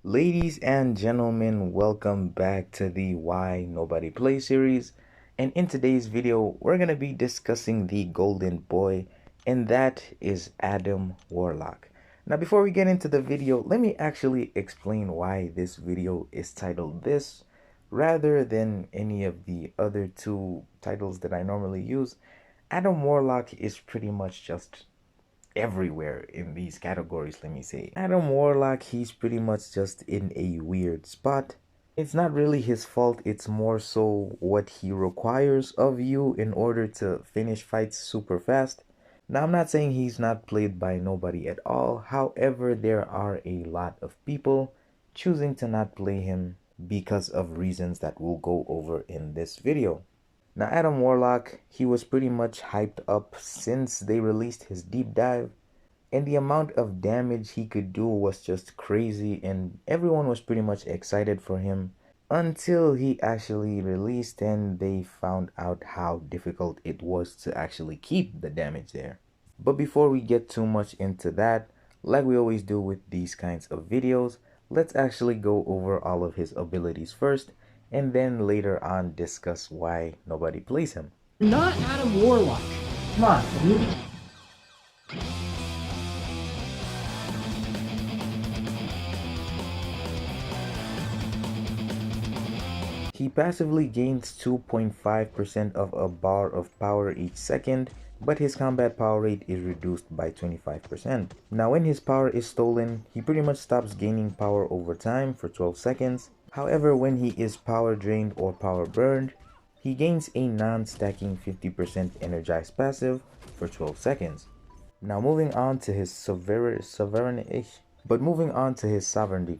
Ladies and gentlemen, welcome back to the Why Nobody Plays series. And in today's video, we're going to be discussing the golden boy, and that is Adam Warlock. Now, before we get into the video, let me actually explain why this video is titled this, rather than any of the other two titles that I normally use. Adam Warlock is pretty much just everywhere in these categories. Let me say Adam Warlock, he's pretty much just in a weird spot. It's not really his fault, it's more so what he requires of you in order to finish fights super fast. Now, I'm not saying he's not played by nobody at all. However, there are a lot of people choosing to not play him because of reasons that we'll go over in this video. Now, Adam Warlock, he was pretty much hyped up since they released his deep dive, and the amount of damage he could do was just crazy, and everyone was pretty much excited for him until he actually released and they found out how difficult it was to actually keep the damage there. But before we get too much into that, like we always do with these kinds of videos, let's actually go over all of his abilities first, and then later on discuss why nobody plays him. Not Adam Warlock. Come on, movie. He passively gains 2.5% of a bar of power each second, but his combat power rate is reduced by 25%. Now, when his power is stolen, he pretty much stops gaining power over time for 12 seconds. However, when he is power drained or power burned, he gains a non-stacking 50% energized passive for 12 seconds. Now, moving on to his sovereignty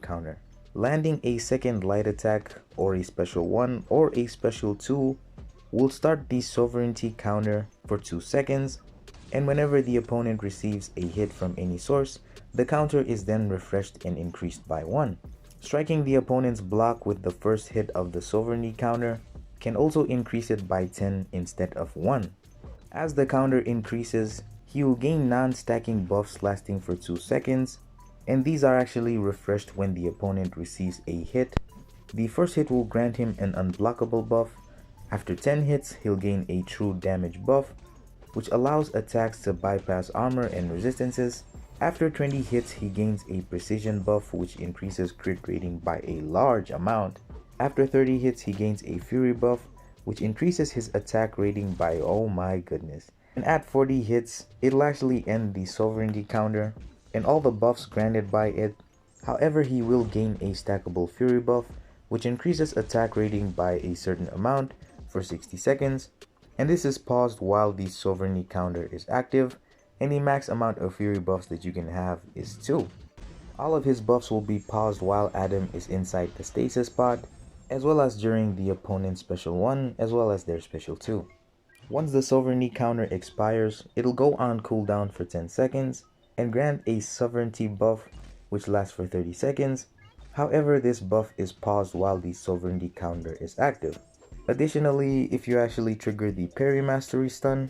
counter. Landing a second light attack or a special 1 or a special 2 will start the sovereignty counter for 2 seconds, and whenever the opponent receives a hit from any source, the counter is then refreshed and increased by 1. Striking the opponent's block with the first hit of the sovereignty counter can also increase it by 10 instead of 1. As the counter increases, he will gain non-stacking buffs lasting for 2 seconds, and these are actually refreshed when the opponent receives a hit. The first hit will grant him an unblockable buff. After 10 hits, he'll gain a true damage buff, which allows attacks to bypass armor and resistances. After 20 hits, he gains a precision buff, which increases crit rating by a large amount. After 30 hits, he gains a fury buff, which increases his attack rating by, oh my goodness. And at 40 hits, it'll actually end the sovereignty counter and all the buffs granted by it. However, he will gain a stackable fury buff, which increases attack rating by a certain amount for 60 seconds, and this is paused while the sovereignty counter is active, and the max amount of fury buffs that you can have is 2. All of his buffs will be paused while Adam is inside the Stasis Pod, as well as during the opponent's special 1 as well as their special 2. Once the sovereignty counter expires, it'll go on cooldown for 10 seconds and grant a sovereignty buff which lasts for 30 seconds. However, this buff is paused while the sovereignty counter is active. Additionally, if you actually trigger the parry mastery stun,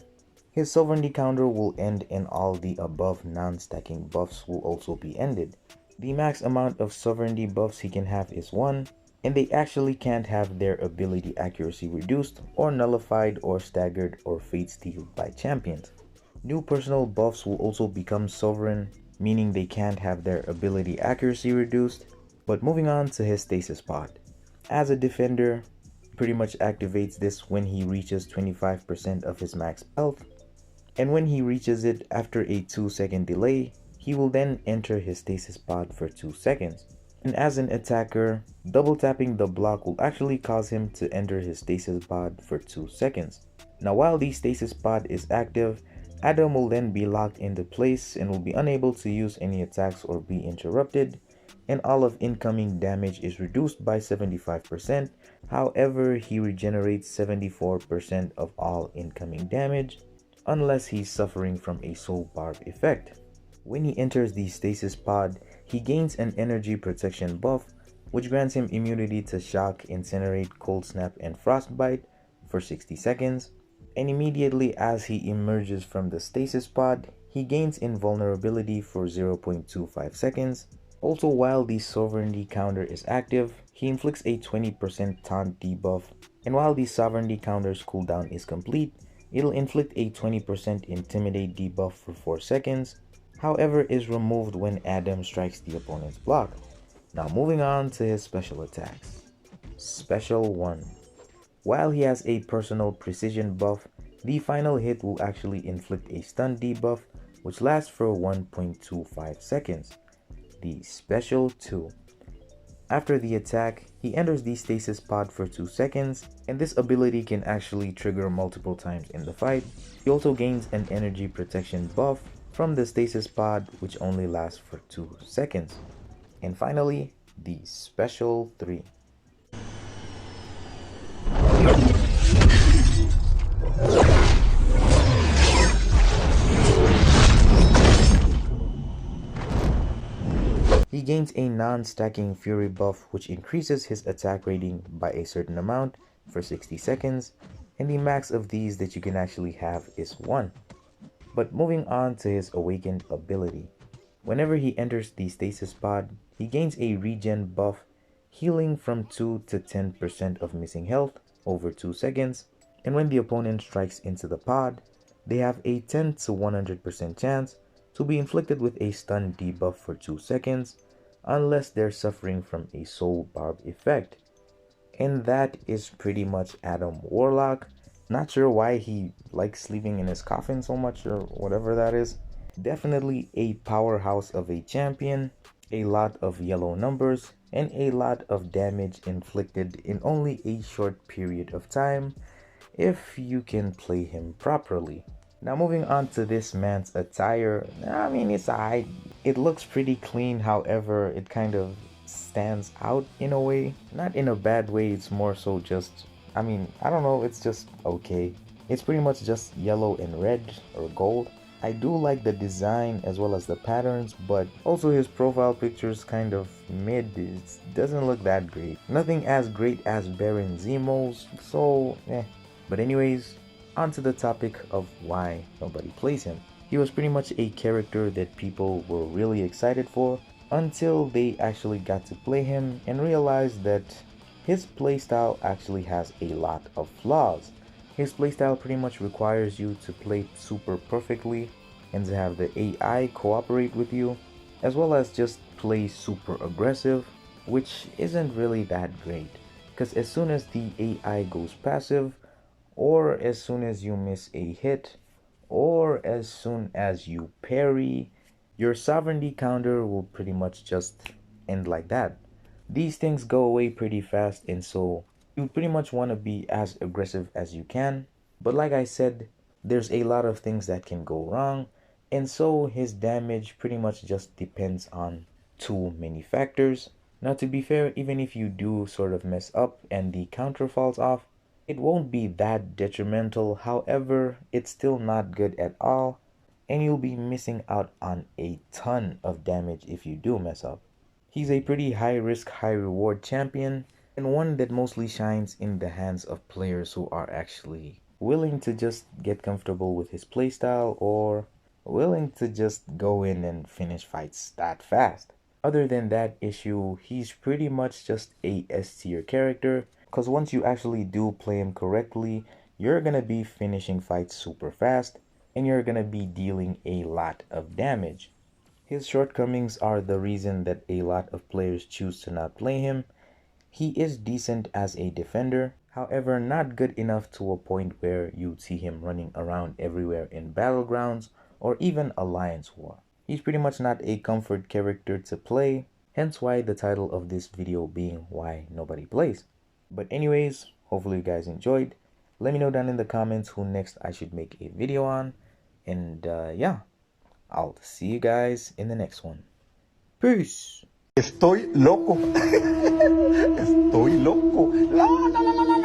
his sovereignty counter will end and all the above non-stacking buffs will also be ended. The max amount of sovereignty buffs he can have is 1, and they actually can't have their ability accuracy reduced or nullified or staggered or fate stealed by champions. New personal buffs will also become sovereign, meaning they can't have their ability accuracy reduced. But moving on to his Stasis Pod. As a defender, pretty much activates this when he reaches 25% of his max health, and when he reaches it after a 2-second delay, he will then enter his Stasis Pod for 2 seconds. And as an attacker, double tapping the block will actually cause him to enter his Stasis Pod for 2 seconds. Now, while the Stasis Pod is active, Adam will then be locked into place and will be unable to use any attacks or be interrupted, and all of incoming damage is reduced by 75%. However, he regenerates 74% of all incoming damage unless he's suffering from a soul barb effect. When he enters the Stasis Pod, he gains an energy protection buff which grants him immunity to shock, incinerate, cold snap, and frostbite for 60 seconds. And immediately as he emerges from the Stasis Pod, he gains invulnerability for 0.25 seconds, Also, while the sovereignty counter is active, he inflicts a 20% taunt debuff, and while the sovereignty counter's cooldown is complete, it'll inflict a 20% intimidate debuff for 4 seconds, however is removed when Adam strikes the opponent's block. Now moving on to his special attacks. Special 1. While he has a personal precision buff, the final hit will actually inflict a stun debuff which lasts for 1.25 seconds. The Special 2. After the attack, he enters the Stasis Pod for 2 seconds, and this ability can actually trigger multiple times in the fight. He also gains an energy protection buff from the Stasis Pod which only lasts for 2 seconds. And finally, the Special 3. He gains a non-stacking Fury buff which increases his attack rating by a certain amount for 60 seconds, and the max of these that you can actually have is 1. But moving on to his awakened ability. Whenever he enters the Stasis Pod, he gains a regen buff, healing from 2 to 10% of missing health over 2 seconds, and when the opponent strikes into the pod, they have a 10 to 100% chance to be inflicted with a stun debuff for 2 seconds, unless they're suffering from a soul barb effect. And that is pretty much Adam Warlock. Not sure why he likes sleeping in his coffin so much or whatever that is. Definitely a powerhouse of a champion, a lot of yellow numbers, and a lot of damage inflicted in only a short period of time if you can play him properly. Now moving on to this man's attire, I mean it's alright. It looks pretty clean, however it kind of stands out in a way. Not in a bad way, it's more so just, I don't know, it's just okay. It's pretty much just yellow and red or gold. I do like the design as well as the patterns, but also his profile picture's kind of mid. It doesn't look that great. Nothing as great as Baron Zemo's, so But anyways, on to the topic of why nobody plays him. He was pretty much a character that people were really excited for until they actually got to play him and realized that his playstyle actually has a lot of flaws. His playstyle pretty much requires you to play super perfectly and to have the AI cooperate with you, as well as just play super aggressive, which isn't really that great, because as soon as the AI goes passive, or as soon as you miss a hit, or as soon as you parry, your sovereignty counter will pretty much just end like that. These things go away pretty fast, and so you pretty much want to be as aggressive as you can. But like I said, there's a lot of things that can go wrong, and so his damage pretty much just depends on too many factors. Now to be fair, even if you do sort of mess up and the counter falls off, it won't be that detrimental. However, it's still not good at all, and you'll be missing out on a ton of damage if you do mess up. He's a pretty high risk, high reward champion, and one that mostly shines in the hands of players who are actually willing to just get comfortable with his playstyle or willing to just go in and finish fights that fast. Other than that issue, he's pretty much just a S tier character, because once you actually do play him correctly, you're gonna be finishing fights super fast and you're gonna be dealing a lot of damage. His shortcomings are the reason that a lot of players choose to not play him. He is decent as a defender, however not good enough to a point where you'd see him running around everywhere in Battlegrounds or even Alliance War. He's pretty much not a comfort character to play, hence why the title of this video being why nobody plays. But anyways, hopefully you guys enjoyed. Let me know down in the comments who next I should make a video on. And yeah, I'll see you guys in the next one. Peace. Estoy loco. Estoy loco. La, la, la, la, la.